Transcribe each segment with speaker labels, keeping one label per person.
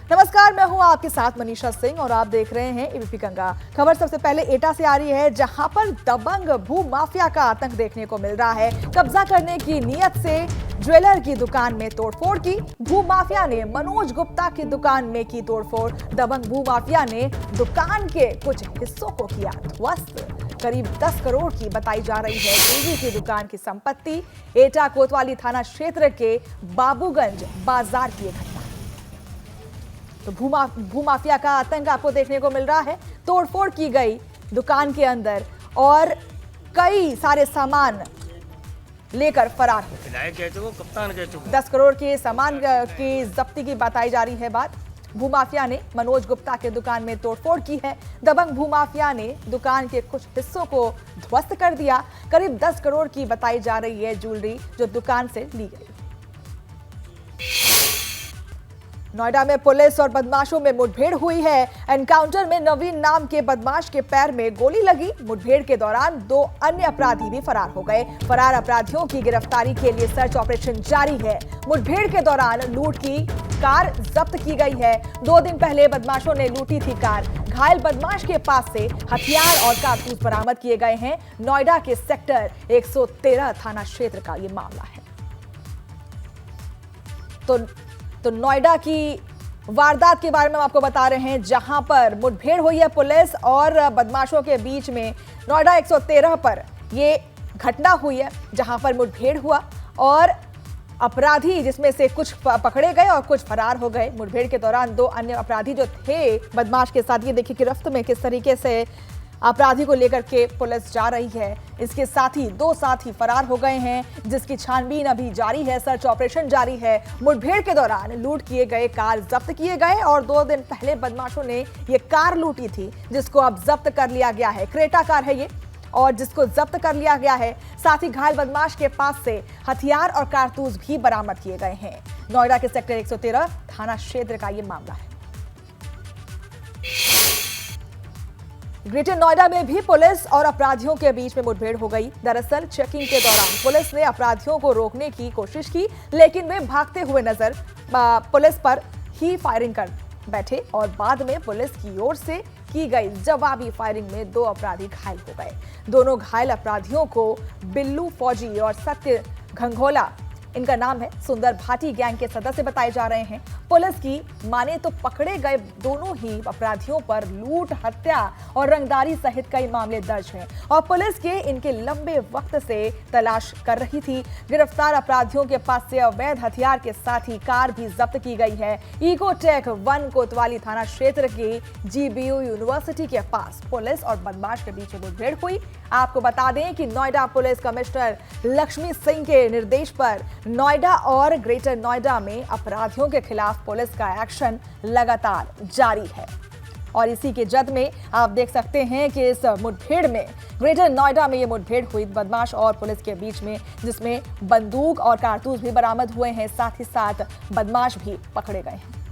Speaker 1: नमस्कार, मैं हूं आपके साथ मनीषा सिंह और आप देख रहे हैं एबीपी गंगा। खबर सबसे पहले एटा से आ रही है, जहां पर दबंग भू माफिया का आतंक देखने को मिल रहा है। कब्जा करने की नीयत से ज्वेलर की दुकान में तोड़फोड़ की। भू माफिया ने मनोज गुप्ता की दुकान में की तोड़फोड़। दबंग भू माफिया ने दुकान के कुछ हिस्सों को किया ध्वस्त। करीब 10 करोड़ की बताई जा रही है ज्वेलरी की दुकान की संपत्ति। एटा कोतवाली थाना क्षेत्र के बाबूगंज बाजार की घटना। तो भू माफिया का आतंक आपको देखने को मिल रहा है। तोड़फोड़ की गई दुकान के अंदर और कई सारे सामान लेकर फरार हो। 10 करोड़ के सामान की जब्ती की बताई जा रही है बात। भूमाफिया ने मनोज गुप्ता के दुकान में तोड़फोड़ की है। दबंग भूमाफिया ने दुकान के कुछ हिस्सों को ध्वस्त कर दिया। करीब 10 करोड़ की बताई जा रही है ज्वेलरी जो दुकान से ली गई। नोएडा में पुलिस और बदमाशों में मुठभेड़ हुई है। एनकाउंटर में नवीन नाम के बदमाश के पैर में गोली लगी। मुठभेड़ के दौरान 2 अन्य अपराधी भी फरार हो गए। फरार अपराधियों की गिरफ्तारी के लिए सर्च ऑपरेशन जारी है। मुठभेड़ के दौरान लूट की कार जब्त की गई है। 2 दिन पहले बदमाशों ने लूटी थी कार। घायल बदमाश के पास से हथियार और कारतूस बरामद किए गए हैं। नोएडा के सेक्टर 113 थाना क्षेत्र का ये मामला है। तो नोएडा की वारदात के बारे में हम आपको बता रहे हैं, जहां पर मुठभेड़ हुई है पुलिस और बदमाशों के बीच में। नोएडा 113 पर ये घटना हुई है, जहां पर मुठभेड़ हुआ और अपराधी जिसमें से कुछ पकड़े गए और कुछ फरार हो गए। मुठभेड़ के दौरान 2 अन्य अपराधी जो थे बदमाश के साथ, ये देखिए गिरफ्त में किस तरीके से अपराधी को लेकर के पुलिस जा रही है। इसके साथ ही 2 साथी फरार हो गए हैं, जिसकी छानबीन अभी जारी है। सर्च ऑपरेशन जारी है। मुठभेड़ के दौरान लूट किए गए कार जब्त किए गए और 2 दिन पहले बदमाशों ने ये कार लूटी थी, जिसको अब जब्त कर लिया गया है। क्रेटा कार है ये और जिसको जब्त कर लिया गया है। साथ ही घायल बदमाश के पास से हथियार और कारतूस भी बरामद किए गए हैं। नोएडा के सेक्टर 113 थाना क्षेत्र का ये मामला है। ग्रेटर नोएडा में भी पुलिस और अपराधियों के बीच में मुठभेड़ हो गई। दरअसल चेकिंग के दौरान पुलिस ने अपराधियों को रोकने की कोशिश की, लेकिन वे भागते हुए नजर पुलिस पर ही फायरिंग कर बैठे और बाद में पुलिस की ओर से की गई जवाबी फायरिंग में 2 अपराधी घायल हो गए। दोनों घायल अपराधियों को बिल्लू फौजी और सत्य घंघोला, इनका नाम है, सुंदर भाटी गैंग के सदस्य बताए जा रहे हैं। पुलिस की माने तो पकड़े गए दोनों ही अपराधियों पर लूट, हत्या और रंगदारी सहित कई मामले दर्ज हैं और पुलिस के इनके लंबे वक्त से तलाश कर रही थी। गिरफ्तार अपराधियों के पास से अवैध हथियार के साथ ही कार भी जब्त की गई है। इकोटेक 1 कोतवाली थाना क्षेत्र की जीबीयू यूनिवर्सिटी के पास पुलिस और बदमाश के बीच मुठभेड़ हुई। आपको बता दें कि नोएडा पुलिस कमिश्नर लक्ष्मी सिंह के निर्देश पर नोएडा और ग्रेटर नोएडा में अपराधियों के खिलाफ पुलिस का एक्शन लगातार जारी है और इसी के जद में आप देख सकते हैं कि इस मुठभेड़ में ग्रेटर नोएडा में ये मुठभेड़ हुई बदमाश और पुलिस के बीच में, जिसमें बंदूक और कारतूस भी बरामद हुए हैं। साथ ही साथ बदमाश भी पकड़े गए हैं।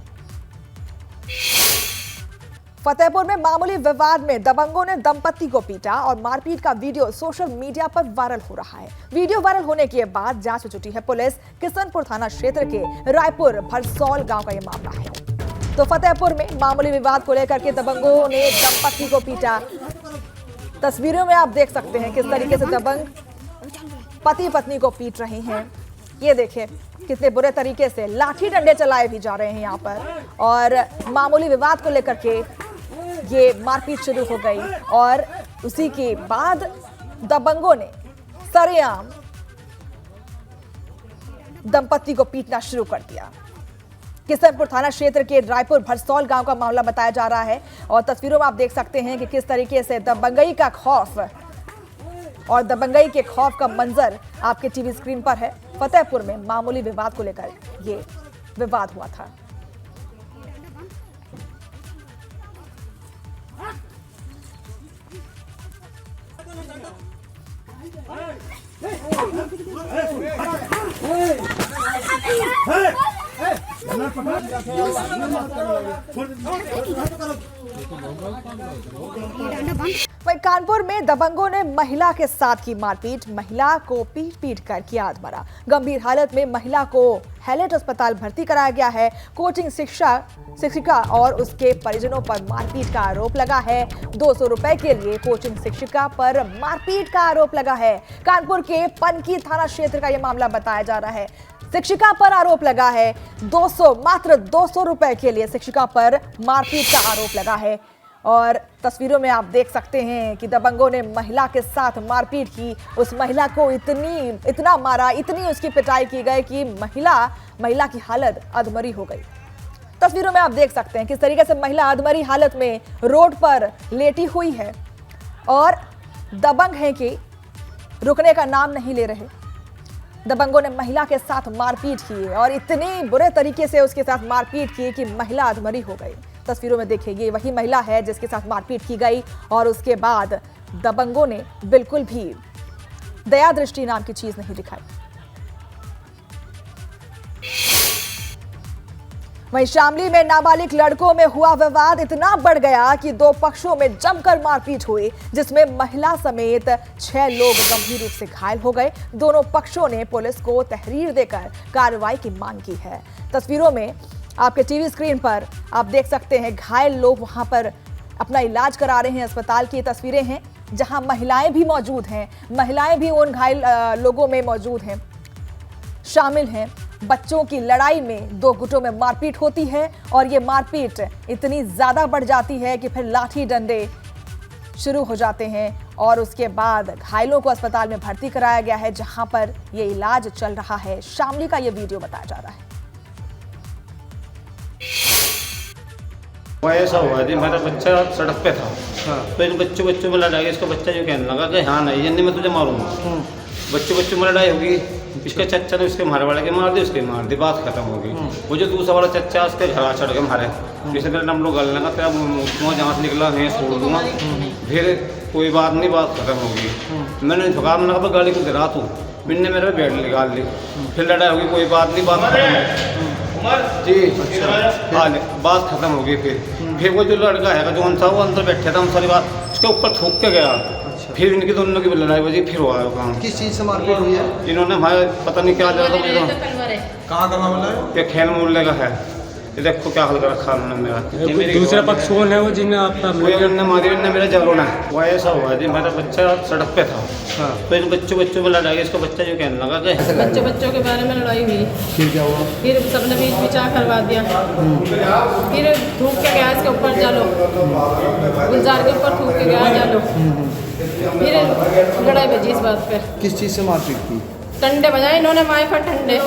Speaker 1: फतेहपुर में मामूली विवाद में दबंगों ने दंपति को पीटा और मारपीट का वीडियो सोशल मीडिया पर वायरल हो रहा है। वीडियो वायरल होने के बाद जांच में जुटी है पुलिस। किशनपुर थाना क्षेत्र के रायपुर भरसौल गांव का यह मामला है। तो फतेहपुर में मामूली विवाद को लेकर के दबंगों ने दंपति को पीटा। तस्वीरों में आप देख सकते हैं किस तरीके से दबंग पति पत्नी को पीट रहे हैं। ये देखिए कितने बुरे तरीके से लाठी डंडे चलाए भी जा रहे हैं यहाँ पर और मामूली विवाद को लेकर के ये मारपीट शुरू हो गई और उसी के बाद दबंगों ने सरेआम दंपति को पीटना शुरू कर दिया। किशनपुर थाना क्षेत्र के रायपुर भरसौल गांव का मामला बताया जा रहा है और तस्वीरों में आप देख सकते हैं कि किस तरीके से दबंगई का खौफ और दबंगई के खौफ का मंजर आपके टीवी स्क्रीन पर है। फतेहपुर में मामूली विवाद को लेकर ये विवाद हुआ था। वहीं कानपुर में दबंगों ने महिला के साथ की मारपीट, महिला को पीट कर किया अधमरा। गंभीर हालत में महिला को हैलेट अस्पताल भर्ती कराया गया है। कोचिंग शिक्षिका और उसके परिजनों पर मारपीट का आरोप लगा है। 200 रुपए के लिए कोचिंग शिक्षिका पर मारपीट का आरोप लगा है। कानपुर के पनकी थाना क्षेत्र का यह मामला बताया जा रहा है। शिक्षिका पर आरोप लगा है। मात्र 200 रुपए के लिए शिक्षिका पर मारपीट का आरोप लगा है। और तस्वीरों में आप देख सकते हैं कि दबंगों ने महिला के साथ मारपीट की। उस महिला को इतना मारा, इतनी उसकी पिटाई की गई कि महिला की हालत अधमरी हो गई। तस्वीरों में आप देख सकते हैं किस तरीके से महिला अधमरी हालत में रोड पर लेटी हुई है और दबंग हैं कि रुकने का नाम नहीं ले रहे। दबंगों ने महिला के साथ मारपीट की और इतनी बुरे तरीके से उसके साथ मारपीट की कि महिला अधमरी हो गई। तस्वीरों में देखिए, ये वही महिला है जिसके साथ मारपीट की गई और उसके बाद दबंगों ने बिल्कुल भी दया दृष्टि नाम की चीज नहीं दिखाई। वहीं शामली में नाबालिग लड़कों में हुआ विवाद इतना बढ़ गया कि दो पक्षों में जमकर मारपीट हुई, जिसमें महिला समेत 6 लोग गंभीर रूप से घायल हो गए। दोनों पक्षों ने पुलिस को तहरीर देकर कार्रवाई की मांग की है। तस्वीरों में आपके टीवी स्क्रीन पर आप देख सकते हैं घायल लोग वहां पर अपना इलाज करा रहे हैं। अस्पताल की तस्वीरें हैं जहां महिलाएं भी मौजूद हैं। महिलाएं भी उन घायल लोगों में मौजूद हैं, शामिल हैं। बच्चों की लड़ाई में 2 गुटों में मारपीट होती है और ये मारपीट इतनी ज्यादा बढ़ जाती है कि फिर लाठी डंडे शुरू हो जाते हैं और उसके बाद घायलों को अस्पताल में भर्ती कराया गया है, जहां पर ये इलाज चल रहा है। शामली का ये वीडियो बताया जा रहा है।
Speaker 2: ऐसा हुआ जी, मेरा बच्चा सड़क पे था। तो इन बच्चों में लड़ाई। इसका बच्चा जो कहने लगा कि हाँ नहीं जन्नी मैं तुझे मारूंगा। बच्चों में लड़ाई होगी। इसके चच्चा ने उसके मारे वाले के मार दी, उसके मार दी, बात खत्म हो गई। वो जो दूसरा वाला चच्चा उसके घर चढ़ के मारे। जैसे मेरा नम लोग गल लगा तेरा मुँह जहाँ से निकला मैं छोड़ दूंगा। फिर कोई बात नहीं, बात खत्म हो गई। मैंने झुका मैंने कहा गाड़ी को गिरा तू, मैंने मेरे बेड निकाल ली। फिर लड़ाई होगी, कोई बात नहीं, बात खत्म जी। अच्छा, बात खत्म हो गई। फिर वो जो लड़का है जो था वो अंदर बैठा था, हम सारी बात उसके ऊपर थूक के गया। अच्छा। फिर इनकी दोनों की लड़ाई बजी, फिर हुआ काम।
Speaker 3: किस चीज़ से मारपीट हुई है?
Speaker 2: इन्होंने हमारे पता नहीं क्या जाता मुझे।
Speaker 3: कहाँ का मामला है?
Speaker 2: ये खेल मूल्य का है। ये देखो क्या हल कर रखा उन्होंने मेरा।
Speaker 4: दूसरा पक्ष कौन है वो जिन्हें आपका
Speaker 2: मारी ने मेरा जगरोना है। वो ऐसा हुआ जी, मेरा बच्चा सड़क पे था। तो इन बच्चों में लड़ाई। इसका बच्चा जो कहने लगा कि
Speaker 5: बच्चों के बारे में लड़ाई हुई।
Speaker 3: फिर क्या हुआ?
Speaker 5: फिर सबने बीच बिचा करवा दिया। फिर थूक के गया इसके ऊपर, जालो गुलजार के ऊपर थूक के गया, जालो। फिर लड़ाई बजी इस बात पर।
Speaker 3: किस चीज़ से मारपीट की?
Speaker 5: टंडे बजाए इन्होंने, माए पर ठंडे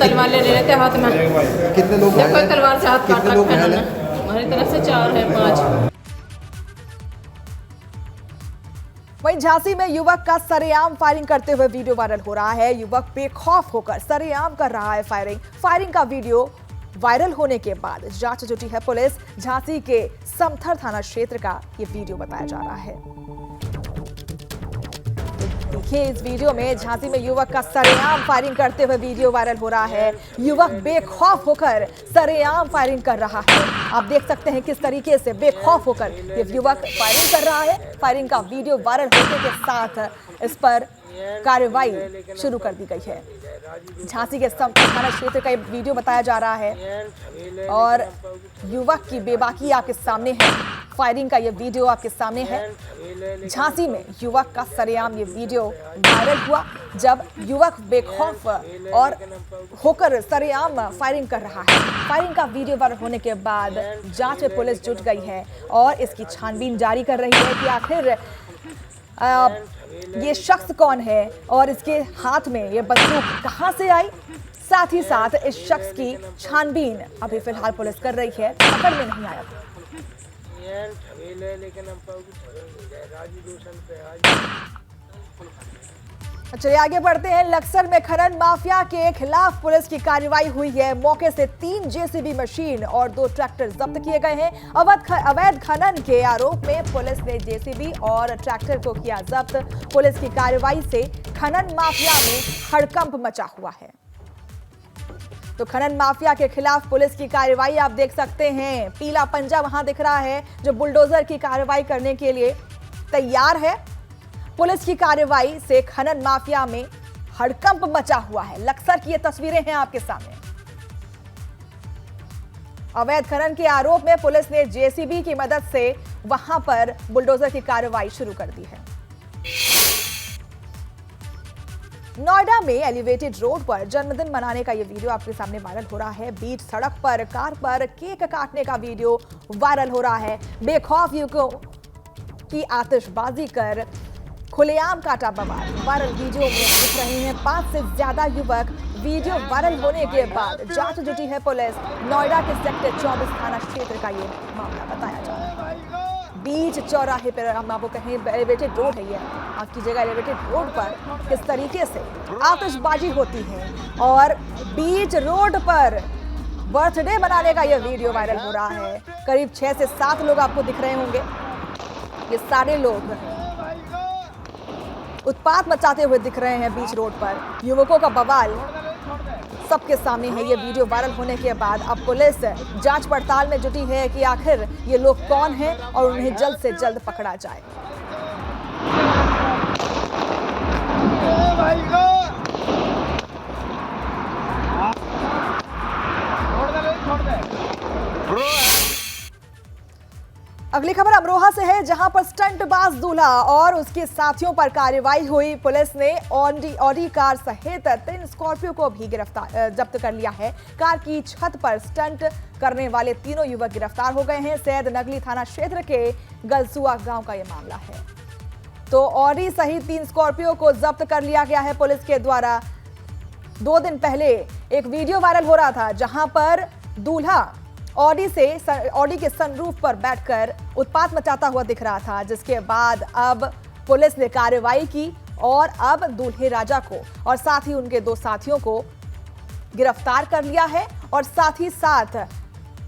Speaker 5: तलवार ले लेते हाथ में।
Speaker 3: कितने लोग
Speaker 5: देखो तलवार से हाथ काट रखा है।
Speaker 3: हैं?
Speaker 5: हमारी तरफ से 4 है 5।
Speaker 1: वहीं झांसी में युवक का सरेआम फायरिंग करते हुए वीडियो वायरल हो रहा है। युवक बेखौफ होकर सरेआम कर रहा है फायरिंग का वीडियो वायरल होने के बाद जांच जुटी है पुलिस। झांसी के समथर थाना क्षेत्र का ये वीडियो बताया जा रहा है। देखिए इस वीडियो में झांसी में युवक का सरेआम फायरिंग करते हुए वीडियो वायरल हो रहा है। युवक बेखौफ होकर सरेआम फायरिंग कर रहा है। आप देख सकते हैं किस तरीके से बेखौफ होकर ये युवक फायरिंग कर रहा है। फायरिंग का वीडियो वायरल होने के साथ इस पर कार्रवाई शुरू कर दी गई है। झांसी के थाना क्षेत्र का ये वीडियो बताया जा रहा है और युवक की बेबाकी आपके सामने है। फायरिंग का ये वीडियो आपके सामने है। झांसी में युवक का सरेआम ये वीडियो वायरल हुआ जब युवक बेखौफ और होकर सरेआम फायरिंग कर रहा है। फायरिंग का वीडियो वायरल होने के बाद जांच में पुलिस जुट गई है और इसकी छानबीन जारी कर रही है कि आखिर ये शख्स कौन है और इसके हाथ में ये बंदूक कहां से आई। साथ ही साथ इस शख्स की छानबीन अभी फिलहाल पुलिस कर रही है, पकड़ में नहीं आया। चलिए आगे बढ़ते हैं। लक्सर में खनन माफिया के खिलाफ पुलिस की कार्रवाई हुई है। मौके से 3 जेसीबी मशीन और 2 ट्रैक्टर जब्त किए गए हैं। अवैध खनन के आरोप में पुलिस ने जेसीबी और ट्रैक्टर को किया जब्त। पुलिस की कार्रवाई से खनन माफिया में हड़कंप मचा हुआ है। तो खनन माफिया के खिलाफ पुलिस की कार्रवाई आप देख सकते हैं। पीला पंजा वहां दिख रहा है जो बुलडोजर की कार्रवाई करने के लिए तैयार है। पुलिस की कार्रवाई से खनन माफिया में हड़कंप मचा हुआ है। लक्सर की ये तस्वीरें हैं आपके सामने। अवैध खनन के आरोप में पुलिस ने जेसीबी की मदद से वहां पर बुलडोजर की कार्रवाई शुरू कर दी है। नोएडा में एलिवेटेड रोड पर जन्मदिन मनाने का यह वीडियो आपके सामने वायरल हो रहा है। बीच सड़क पर कार पर केक काटने का वीडियो वायरल हो रहा है। बेखौफ युवकों की आतिशबाजी कर खुलेआम काटा बवाल। वायरल वीडियो में दिख रहे हैं 5 से ज्यादा युवक। वीडियो वायरल होने के बाद जांच जुटी है पुलिस। नोएडा के सेक्टर 24 थाना क्षेत्र का ये मामला बताया जा रहा है। बीच चौराहे पर हम आपको कहें एलिवेटेड रोड है ये, आपकी जगह एलिवेटेड रोड पर किस तरीके से आतिशबाजी होती है और बीच रोड पर बर्थडे मनाने का यह वीडियो वायरल हो रहा है। करीब 6 से 7 लोग आपको दिख रहे होंगे। ये सारे लोग उत्पात मचाते हुए दिख रहे हैं बीच रोड पर। युवकों का बवाल सबके सामने है। ये वीडियो वायरल होने के बाद अब पुलिस जांच पड़ताल में जुटी है कि आखिर ये लोग कौन हैं और उन्हें जल्द से जल्द पकड़ा जाए। अगली खबर अमरोहा से है, जहां पर स्टंटबाज दूल्हा और उसके साथियों पर कार्रवाई हुई। पुलिस ने ऑडी कार सहित 3 स्कॉर्पियो को भी जब्त कर लिया है। कार की छत पर स्टंट करने वाले तीनों युवक गिरफ्तार हो गए हैं। सैयद नगली थाना क्षेत्र के गलसुआ गांव का यह मामला है। तो ऑडी सहित 3 स्कॉर्पियो को जब्त कर लिया गया है पुलिस के द्वारा। 2 दिन पहले एक वीडियो वायरल हो रहा था जहां पर दूल्हा ऑडी के सनरूफ पर बैठकर उत्पात मचाता हुआ दिख रहा था, जिसके बाद अब पुलिस ने कार्रवाई की और अब दूल्हे राजा को और साथ ही उनके 2 साथियों को गिरफ्तार कर लिया है और साथ ही साथ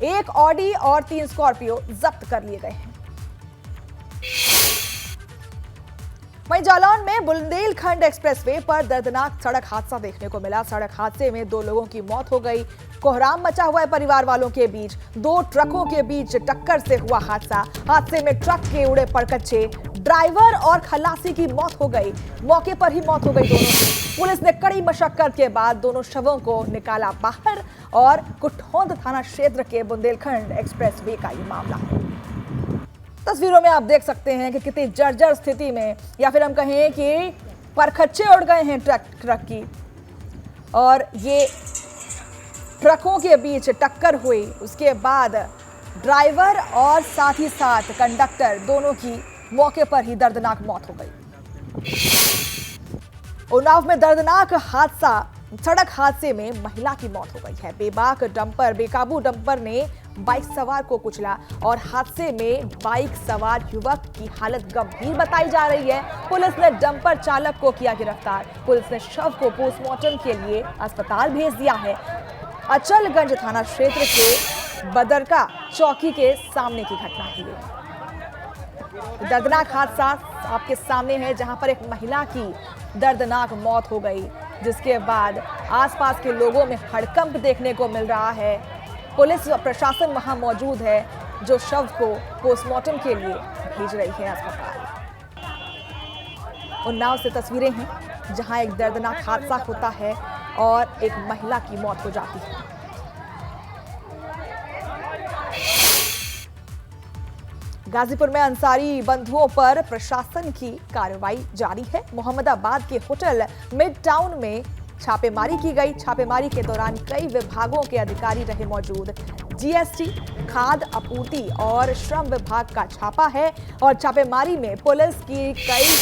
Speaker 1: 1 ऑडी और 3 स्कॉर्पियो जब्त कर लिए गए हैं। वहीं जालौन में बुंदेलखंड एक्सप्रेसवे पर दर्दनाक सड़क हादसा देखने को मिला। सड़क हादसे में 2 लोगों की मौत हो गई। कोहराम मचा हुआ है परिवार वालों के बीच। 2 ट्रकों के बीच टक्कर से हुआ हादसा। हादसे में ट्रक के उड़े पड़कच्चे, ड्राइवर और खलासी की मौत हो गई। मौके पर ही मौत हो गई दोनों की। पुलिस ने कड़ी मशक्कत के बाद दोनों शवों को निकाला बाहर और कुठौंद थाना क्षेत्र के बुंदेलखंड एक्सप्रेसवे का ये मामला है। तस्वीरों में आप देख सकते हैं कि कितनी जर्जर स्थिति में, या फिर हम कहें कि परखच्चे उड़ गए हैं ट्रक की, और ये ट्रकों के बीच टक्कर हुई। उसके बाद ड्राइवर और साथ ही साथ कंडक्टर दोनों की मौके पर ही दर्दनाक मौत हो गई। उन्नाव में दर्दनाक हादसा, सड़क हादसे में महिला की मौत हो गई है। बेकाबू डंपर ने बाइक सवार को कुचला और हादसे में बाइक सवार युवक की हालत गंभीर बताई जा रही है। पुलिस ने डंपर चालक को किया गिरफ्तार। पुलिस ने शव को पोस्टमार्टम के लिए अस्पताल भेज दिया है। अचलगंज थाना क्षेत्र के बदरका चौकी के सामने की घटना है ये। दर्दनाक हादसा आपके सामने है, जहां पर एक महिला की दर्दनाक मौत हो गई, जिसके बाद आसपास के लोगों में हड़कंप देखने को मिल रहा है। पुलिस और प्रशासन वहां मौजूद है, जो शव को पोस्टमार्टम के लिए भेज रही है अस्पताल। उन्नाव से तस्वीरें हैं, जहां एक दर्दनाक हादसा होता है और एक महिला की मौत हो जाती है। गाजीपुर में अंसारी बंधुओं पर प्रशासन की कार्रवाई जारी है। मोहम्मदाबाद के होटल मिड टाउन में छापेमारी की गई। छापेमारी के दौरान कई विभागों के अधिकारी रहे मौजूद। जीएसटी, खाद्य आपूर्ति और श्रम विभाग का छापा है और छापेमारी में पुलिस की कई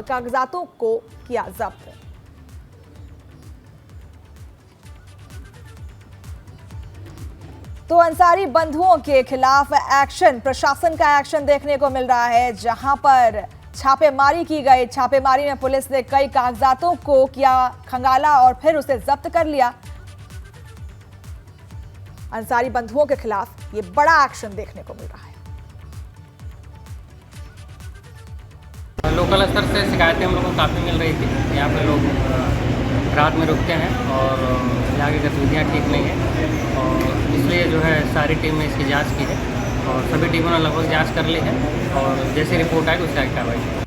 Speaker 1: कागजातों को किया जब्त। तो अंसारी बंधुओं के खिलाफ एक्शन, प्रशासन का एक्शन देखने को मिल रहा है, जहां पर छापेमारी की गई। छापेमारी में पुलिस ने कई कागजातों को किया खंगाला और फिर उसे जब्त कर लिया। अंसारी बंधुओं के खिलाफ ये बड़ा एक्शन देखने को मिल रहा है।
Speaker 4: लोकल स्तर से शिकायतें हम लोगों को काफ़ी मिल रही थी। यहाँ पे लोग
Speaker 6: रात में रुकते हैं और यहाँ की गतिविधियाँ ठीक नहीं है और इसलिए जो है सारी टीम ने इसकी जांच की है और सभी टीमों ने लगभग जांच कर ली है और जैसी रिपोर्ट आएगी उससे आगे कार्रवाई।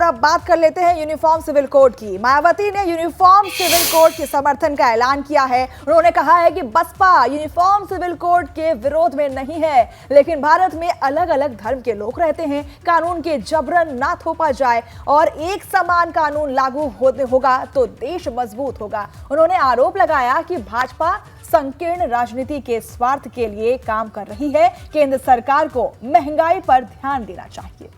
Speaker 1: अब बात कर लेते हैं यूनिफॉर्म सिविल कोड की। मायावती ने यूनिफॉर्म सिविल कोड के समर्थन का ऐलान किया है। उन्होंने कहा है कि बसपा यूनिफॉर्म सिविल कोड के विरोध में नहीं है, लेकिन भारत में अलग अलग धर्म के लोग रहते हैं। कानून के जबरन ना थोपा जाए और एक समान कानून लागू होगा तो देश मजबूत होगा। उन्होंने आरोप लगाया कि भाजपा संकीर्ण राजनीति के स्वार्थ के लिए काम कर रही है। केंद्र सरकार को महंगाई पर ध्यान देना चाहिए।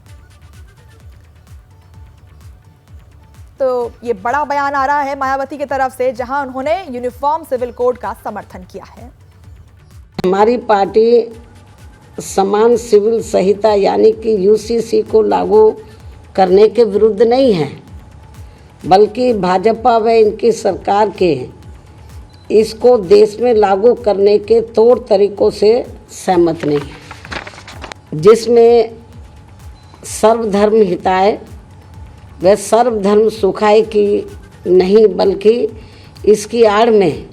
Speaker 1: तो ये बड़ा बयान आ रहा है मायावती की तरफ से, जहां उन्होंने यूनिफॉर्म सिविल कोड का समर्थन किया है।
Speaker 7: हमारी पार्टी समान सिविल संहिता यानी कि यूसीसी को लागू करने के विरुद्ध नहीं है, बल्कि भाजपा व इनकी सरकार के इसको देश में लागू करने के तौर तरीकों से सहमत नहीं है, जिसमें सर्वधर्म हिताय व सर्वधर्म सुखाय की नहीं, बल्कि इसकी आड़ में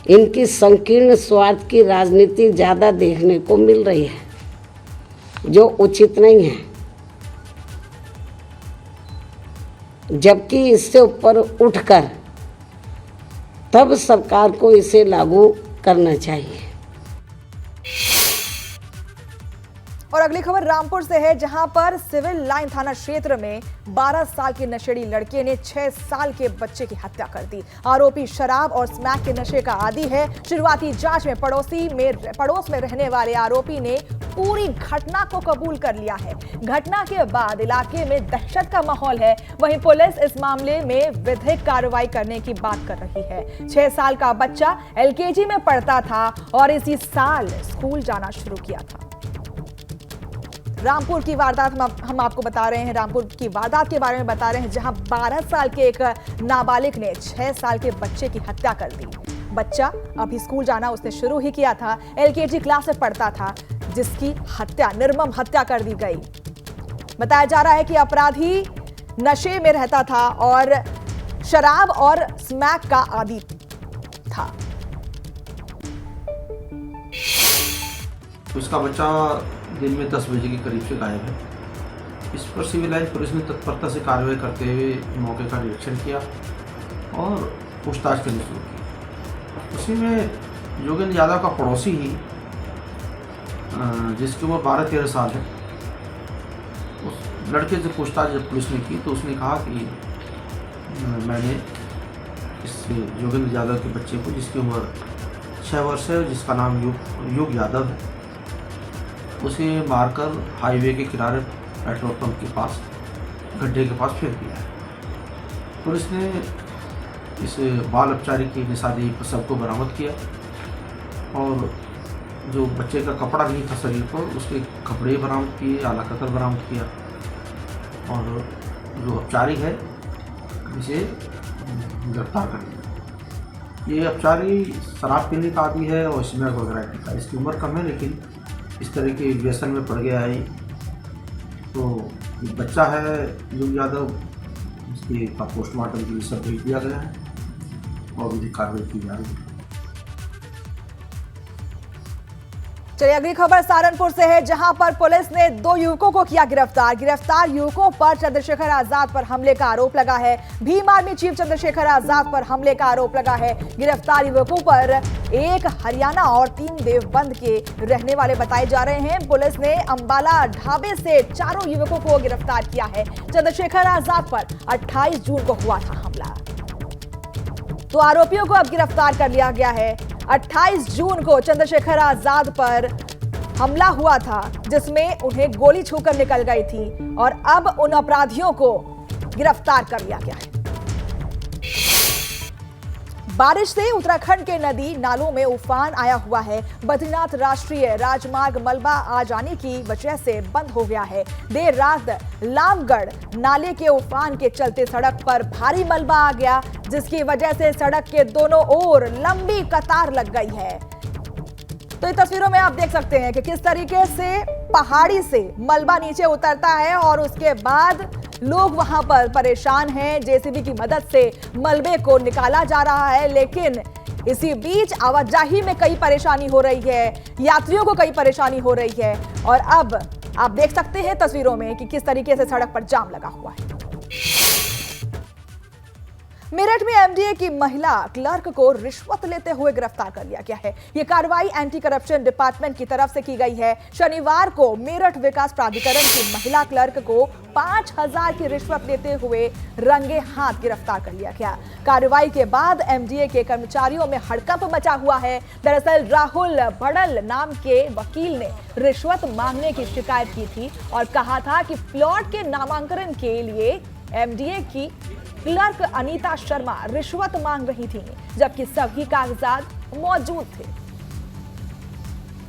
Speaker 7: इनकी संकीर्ण स्वार्थ की राजनीति ज़्यादा देखने को मिल रही है, जो उचित नहीं है। जबकि इससे ऊपर उठकर तब सरकार को इसे लागू करना चाहिए।
Speaker 1: और अगली खबर रामपुर से है, जहां पर सिविल लाइन थाना क्षेत्र में 12 साल के नशेड़ी लड़के ने 6 साल के बच्चे की हत्या कर दी। आरोपी शराब और स्मैक के नशे का आदी है। शुरुआती जांच में पड़ोस में रहने वाले आरोपी ने पूरी घटना को कबूल कर लिया है। घटना के बाद इलाके में दहशत का माहौल है। वहीं पुलिस इस मामले में विधिक कार्रवाई करने की बात कर रही है। 6 साल का बच्चा LKG में पढ़ता था और इसी साल स्कूल जाना शुरू किया था। रामपुर की वारदात हम आपको बता रहे हैं, रामपुर की वारदात के बारे में बता रहे हैं, जहां 12 साल के एक नाबालिग ने 6 साल के बच्चे की हत्या कर दी। बच्चा अभी स्कूल जाना उसने शुरू ही किया था, LKG क्लास में पढ़ता था, जिसकी हत्या, निर्मम हत्या कर दी गई। बताया जा रहा है कि अपराधी नशे में रहता था और शराब और स्मैक का आदी था।
Speaker 8: उसका बच्चा दिन में 10 बजे के करीब से गायब है। इस पर सिविल लाइन पुलिस ने तत्परता से कार्रवाई करते हुए मौके का निरीक्षण किया और पूछताछ करनी शुरू की। उसी में योगेंद्र यादव का पड़ोसी ही, जिसकी उम्र 12-13 साल है, उस लड़के से पूछताछ जब पुलिस ने की तो उसने कहा कि मैंने इस योगेंद्र यादव के बच्चे को, जिसकी उम्र 6 वर्ष है, जिसका नाम योग यादव है, उसे मारकर हाईवे के किनारे पेट्रोल पंप के पास गड्ढे के पास फेंक दिया है। पुलिस ने इस बाल अपचारी की निशानी शव को बरामद किया और जो बच्चे का कपड़ा नहीं था शरीर पर, उसके कपड़े बरामद किए, आला कतर बरामद किया और जो अपचारी है इसे गिरफ्तार कर लिया। ये अपचारी शराब पीने का आदी है और स्मैक वगैरह का। इसकी उम्र कम है, लेकिन इस तरह के व्यसन में पड़ गया है। तो बच्चा है योग यादव, इसके का पोस्टमार्टम के लिए सब भेज दिया गया है और विधिक कार्रवाई की जा रही है।
Speaker 1: चलिए अगली खबर सहारनपुर से है, जहां पर पुलिस ने 2 युवकों को किया गिरफ्तार। गिरफ्तार युवकों पर चंद्रशेखर आजाद पर हमले का आरोप लगा है। भीम आर्मी चीफ चंद्रशेखर आजाद पर हमले का आरोप लगा है। गिरफ्तार युवकों पर एक हरियाणा और 3 देवबंद के रहने वाले बताए जा रहे हैं। पुलिस ने अंबाला ढाबे से 4 युवकों को गिरफ्तार किया है। चंद्रशेखर आजाद पर 28 जून को हुआ था हमला, तो आरोपियों को अब गिरफ्तार कर लिया गया है। 28 जून को चंद्रशेखर आजाद पर हमला हुआ था, जिसमें उन्हें गोली छूकर निकल गई थी और अब उन अपराधियों को गिरफ्तार कर लिया गया है। बारिश से उत्तराखंड के नदी नालों में उफान आया हुआ है। बद्रीनाथ राष्ट्रीय राजमार्ग मलबा आ जाने की वजह से बंद हो गया है। देर रात लामगढ़ नाले के उफान के चलते सड़क पर भारी मलबा आ गया, जिसकी वजह से सड़क के दोनों ओर लंबी कतार लग गई है। तो इन तस्वीरों में आप देख सकते हैं कि किस तरीके से पहाड़ी से मलबा नीचे उतरता है और उसके बाद लोग वहां पर परेशान हैं। जेसीबी की मदद से मलबे को निकाला जा रहा है, लेकिन इसी बीच आवाजाही में कई परेशानी हो रही है, यात्रियों को कई परेशानी हो रही है। और अब आप देख सकते हैं तस्वीरों में कि किस तरीके से सड़क पर जाम लगा हुआ है। मेरठ में एमडीए की महिला क्लर्क को रिश्वत लेते हुए गिरफ्तार कर लिया गया है। यह कार्रवाई एंटी करप्शन डिपार्टमेंट की तरफ से की गई है। शनिवार को मेरठ विकास प्राधिकरण की महिला क्लर्क को 5,000 की रिश्वत लेते हुए रंगे हाथ गिरफ्तार कर लिया गया। कार्रवाई के बाद एमडीए के कर्मचारियों में हड़कंप मचा हुआ है। दरअसल राहुल भड़ल नाम के वकील ने रिश्वत मांगने की शिकायत की थी और कहा था कि प्लॉट के नामांकन के लिए एमडीए की क्लर्क अनीता शर्मा रिश्वत मांग रही थी, जबकि सभी कागजात मौजूद थे।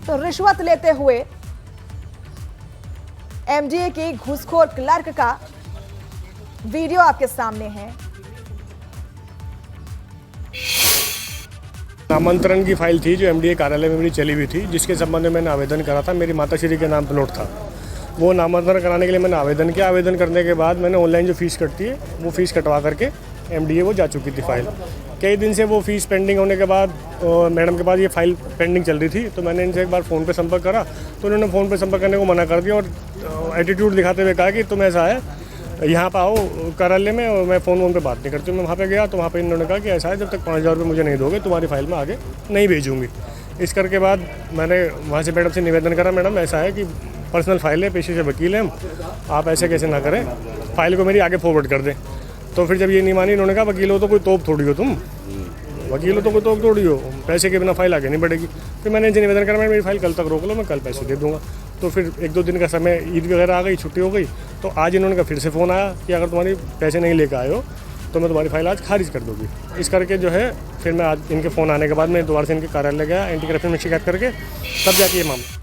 Speaker 1: तो रिश्वत लेते हुए एमडीए की घूसखोर क्लर्क का वीडियो आपके सामने है।
Speaker 4: नामांतरण की फाइल थी जो एमडीए कार्यालय में मेरी चली हुई थी, जिसके संबंध में मैंने आवेदन करा था। मेरी माताश्री के नाम प्लॉट था, वो नामांतरण कराने के लिए मैंने आवेदन किया। आवेदन करने के बाद मैंने ऑनलाइन जो फीस कटती है वो फीस कटवा करके एमडीए वो जा चुकी थी फाइल। कई दिन से वो फीस पेंडिंग होने के बाद मैडम के पास ये फाइल पेंडिंग चल रही थी, तो मैंने इनसे एक बार फ़ोन पे संपर्क करा, तो उन्होंने फ़ोन पे संपर्क करने को मना कर दिया और एटीट्यूड दिखाते हुए कहा कि तुम ऐसा है यहाँ पर आओ कार्यालय में, और मैं फ़ोन पे बात नहीं करती हूँ। मैं वहाँ पे गया तो वहाँ पे इन्होंने कहा कि ऐसा है, जब तक 5,000 रुपये मुझे नहीं दोगे तुम्हारी फाइल में आगे नहीं भेजूँगी। इस करके बाद मैंने वहाँ से मैडम से निवेदन करा, मैडम ऐसा है कि पर्सनल फाइल है, पेशे से वकील हैं हम, आप ऐसे कैसे ना करें, फाइल को मेरी आगे फॉरवर्ड कर दें। तो फिर जब ये नहीं मानी, इन्होंने कहा वकील हो तो कोई तोप थोड़ी हो, तुम वकील हो तो कोई तोप थोड़ी हो, पैसे के बिना फाइल आगे नहीं बढ़ेगी। फिर मैंने इनसे निवेदन करा, मैं मेरी फाइल कल तक रोक लो, मैं कल पैसे दे दूँगा। तो फिर 1-2 दिन का समय, ईद वगैरह आ गई, छुट्टी हो गई, तो आज इन्होंने कहा फिर से फ़ोन आया कि अगर तुम्हारी पैसे नहीं लेकर आए हो तो मैं तुम्हारी फाइल आज खारिज कर दूँगी। इस करके जो है फिर मैं आज इनके फ़ोन आने के बाद मैं दोबारा से इनके कार्यालय गया, एंटी करप्शन में शिकायत करके, तब जाके ये मामला।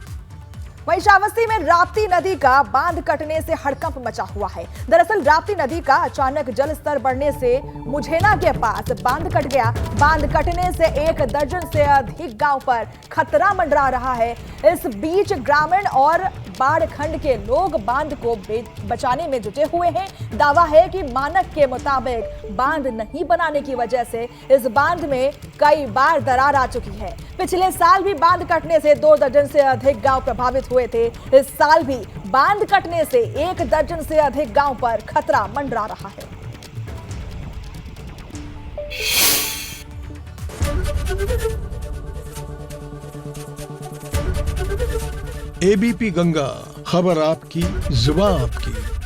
Speaker 1: वहीं श्रावस्ती में राप्ती नदी का बांध कटने से हड़कंप मचा हुआ है। दरअसल राप्ती नदी का अचानक जल स्तर बढ़ने से मुझेना के पास बांध कट गया। बांध कटने से 1 दर्जन से अधिक गांव पर खतरा मंडरा रहा है। इस बीच ग्रामीण और बाढ़ खंड के लोग बांध को बचाने में जुटे हुए हैं। दावा है कि मानक के मुताबिक बांध नहीं बनाने की वजह से इस बांध में कई बार दरार आ चुकी है। पिछले साल भी बांध कटने से 2 दर्जन से अधिक गांव प्रभावित हुए थे। इस साल भी बांध कटने से 1 दर्जन से अधिक गांव पर खतरा मंडरा रहा है।
Speaker 9: एबीपी गंगा, खबर आपकी, जुबान आपकी।